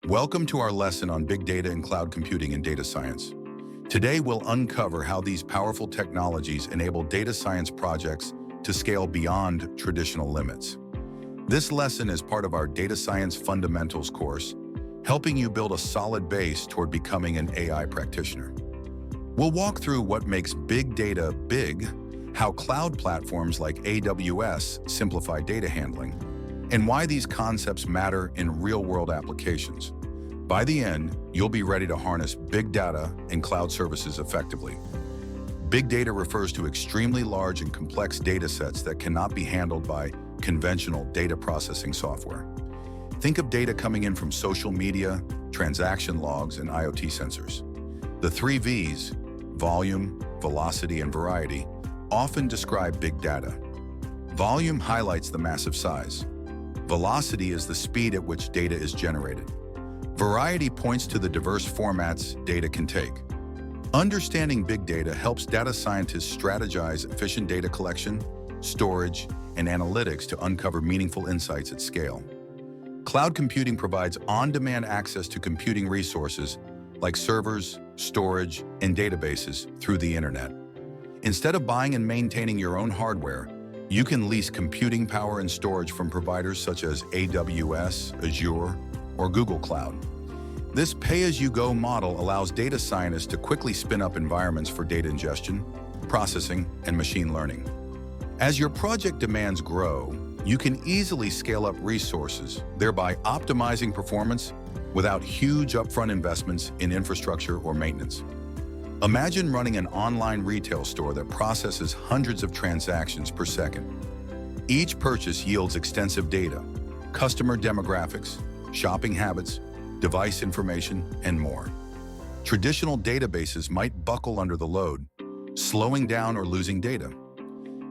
Welcome to our lesson on big data and cloud computing and data science. Today, we'll uncover how these powerful technologies enable data science projects to scale beyond traditional limits. This lesson is part of our Data Science Fundamentals course, helping you build a solid base toward becoming an AI practitioner. We'll walk through what makes big data big, how cloud platforms like AWS simplify data handling, and why these concepts matter in real-world applications. By the end, you'll be ready to harness big data and cloud services effectively. Big data refers to extremely large and complex data sets that cannot be handled by conventional data processing software. Think of data coming in from social media, transaction logs, and IoT sensors. The three V's, volume, velocity, and variety, often describe big data. Volume highlights the massive size. Velocity is the speed at which data is generated. Variety points to the diverse formats data can take. Understanding big data helps data scientists strategize efficient data collection, storage, and analytics to uncover meaningful insights at scale. Cloud computing provides on-demand access to computing resources like servers, storage, and databases through the internet. Instead of buying and maintaining your own hardware, you can lease computing power and storage from providers such as AWS, Azure, or Google Cloud. This pay-as-you-go model allows data scientists to quickly spin up environments for data ingestion, processing, and machine learning. As your project demands grow, you can easily scale up resources, thereby optimizing performance without huge upfront investments in infrastructure or maintenance. Imagine running an online retail store that processes hundreds of transactions per second. Each purchase yields extensive data, customer demographics, shopping habits, device information, and more. Traditional databases might buckle under the load, slowing down or losing data.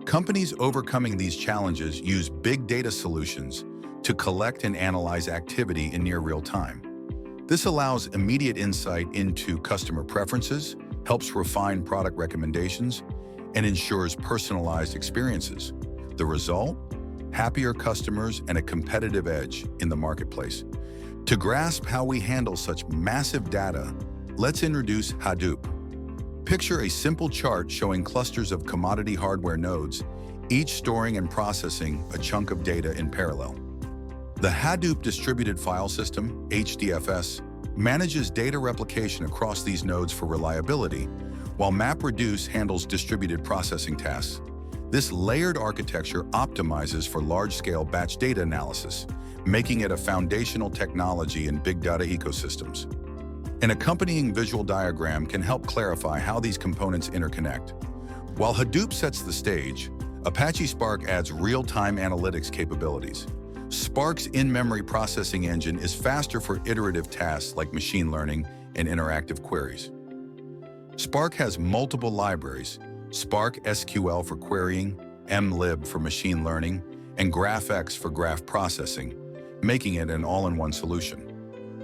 Companies overcoming these challenges use big data solutions to collect and analyze activity in near real time. This allows immediate insight into customer preferences, helps refine product recommendations, and ensures personalized experiences. The result? Happier customers and a competitive edge in the marketplace. To grasp how we handle such massive data, let's introduce Hadoop. Picture a simple chart showing clusters of commodity hardware nodes, each storing and processing a chunk of data in parallel. The Hadoop Distributed File System, HDFS, manages data replication across these nodes for reliability, while MapReduce handles distributed processing tasks. This layered architecture optimizes for large-scale batch data analysis, making it a foundational technology in big data ecosystems. An accompanying visual diagram can help clarify how these components interconnect. While Hadoop sets the stage, Apache Spark adds real-time analytics capabilities. Spark's in-memory processing engine is faster for iterative tasks like machine learning and interactive queries. Spark has multiple libraries: Spark SQL for querying, mlib for machine learning, and GraphX for graph processing, making it an all-in-one solution.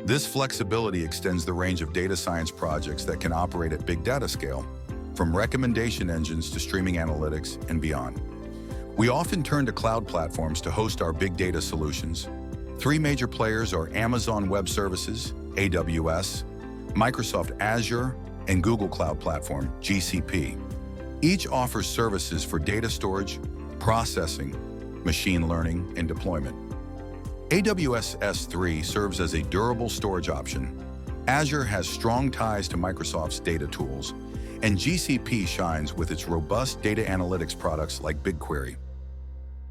This flexibility extends the range of data science projects that can operate at big data scale, from recommendation engines to streaming analytics and beyond. We often turn to cloud platforms to host our big data solutions. Three major players are Amazon Web Services, AWS, Microsoft Azure, and Google Cloud Platform, GCP. Each offers services for data storage, processing, machine learning, and deployment. AWS S3 serves as a durable storage option. Azure has strong ties to Microsoft's data tools, and GCP shines with its robust data analytics products like BigQuery.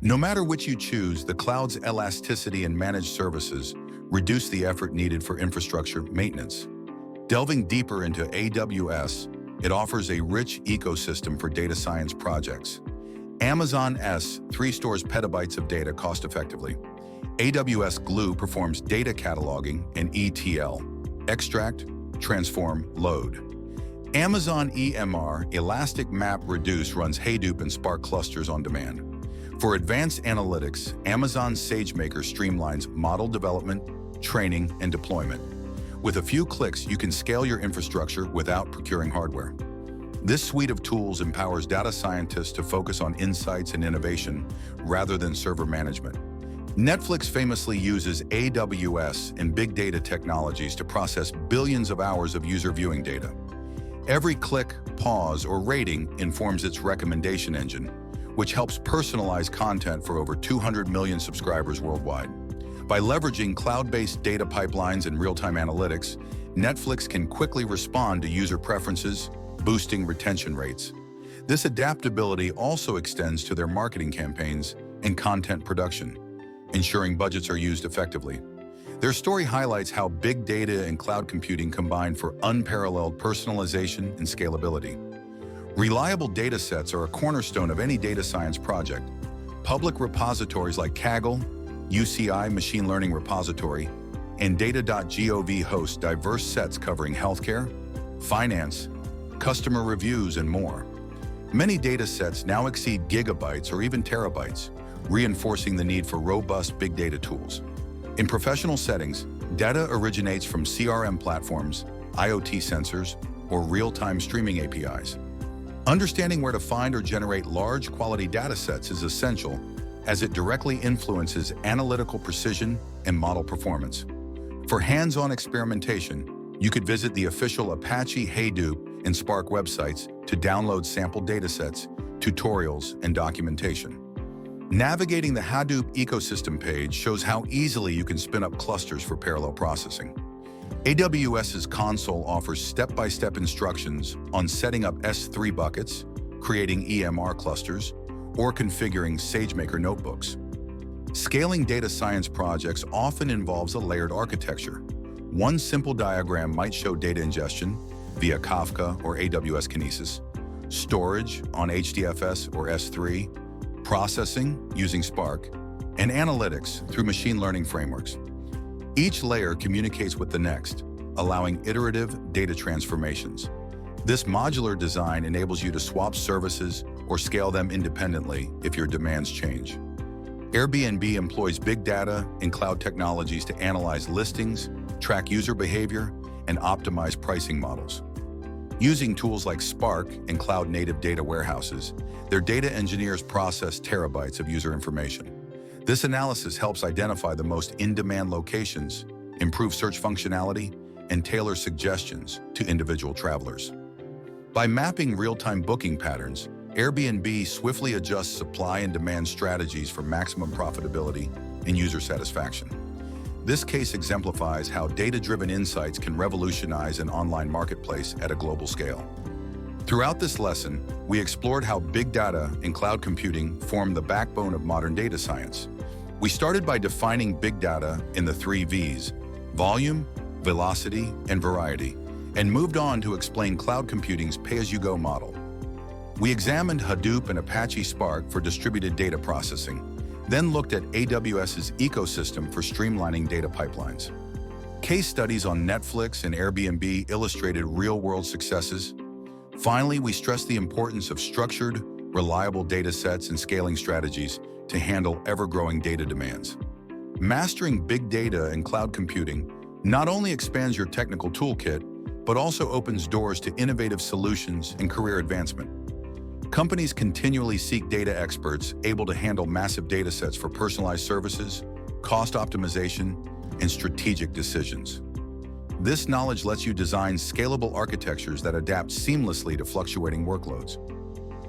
No matter which you choose, the cloud's elasticity and managed services reduce the effort needed for infrastructure maintenance. Delving deeper into AWS, it offers a rich ecosystem for data science projects. Amazon S3 stores petabytes of data cost-effectively. AWS Glue performs data cataloging and ETL, extract, transform, load. Amazon EMR, Elastic MapReduce, runs Hadoop and Spark clusters on demand. For advanced analytics, Amazon SageMaker streamlines model development, training, and deployment. With a few clicks, you can scale your infrastructure without procuring hardware. This suite of tools empowers data scientists to focus on insights and innovation rather than server management. Netflix famously uses AWS and big data technologies to process billions of hours of user viewing data. Every click, pause, or rating informs its recommendation engine, which helps personalize content for over 200 million subscribers worldwide. By leveraging cloud-based data pipelines and real-time analytics, Netflix can quickly respond to user preferences, boosting retention rates. This adaptability also extends to their marketing campaigns and content production, ensuring budgets are used effectively. Their story highlights how big data and cloud computing combine for unparalleled personalization and scalability. Reliable data sets are a cornerstone of any data science project. Public repositories like Kaggle, UCI Machine Learning Repository, and Data.gov host diverse sets covering healthcare, finance, customer reviews, and more. Many data sets now exceed gigabytes or even terabytes, reinforcing the need for robust big data tools. In professional settings, data originates from CRM platforms, IoT sensors, or real-time streaming APIs. Understanding where to find or generate large quality data sets is essential, as it directly influences analytical precision and model performance. For hands-on experimentation, you could visit the official Apache, Hadoop, and Spark websites to download sample datasets, tutorials, and documentation. Navigating the Hadoop ecosystem page shows how easily you can spin up clusters for parallel processing. AWS's console offers step-by-step instructions on setting up S3 buckets, creating EMR clusters, or configuring SageMaker notebooks. Scaling data science projects often involves a layered architecture. One simple diagram might show data ingestion via Kafka or AWS Kinesis, storage on HDFS or S3, processing using Spark, and analytics through machine learning frameworks. Each layer communicates with the next, allowing iterative data transformations. This modular design enables you to swap services or scale them independently if your demands change. Airbnb employs big data and cloud technologies to analyze listings, track user behavior, and optimize pricing models. Using tools like Spark and cloud-native data warehouses, their data engineers process terabytes of user information. This analysis helps identify the most in-demand locations, improve search functionality, and tailor suggestions to individual travelers. By mapping real-time booking patterns, Airbnb swiftly adjusts supply and demand strategies for maximum profitability and user satisfaction. This case exemplifies how data-driven insights can revolutionize an online marketplace at a global scale. Throughout this lesson, we explored how big data and cloud computing form the backbone of modern data science. We started by defining big data in the 3 V's: volume, velocity, and variety, and moved on to explain cloud computing's pay-as-you-go model. We examined Hadoop and Apache Spark for distributed data processing, then looked at AWS's ecosystem for streamlining data pipelines. Case studies on Netflix and Airbnb illustrated real-world successes. Finally, we stressed the importance of structured, reliable data sets and scaling strategies to handle ever-growing data demands. Mastering big data and cloud computing not only expands your technical toolkit, but also opens doors to innovative solutions and career advancement. Companies continually seek data experts able to handle massive data sets for personalized services, cost optimization, and strategic decisions. This knowledge lets you design scalable architectures that adapt seamlessly to fluctuating workloads.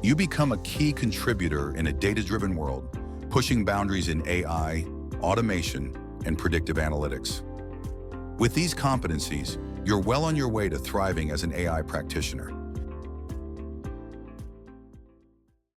You become a key contributor in a data-driven world, pushing boundaries in AI, automation, and predictive analytics. With these competencies, you're well on your way to thriving as an AI practitioner.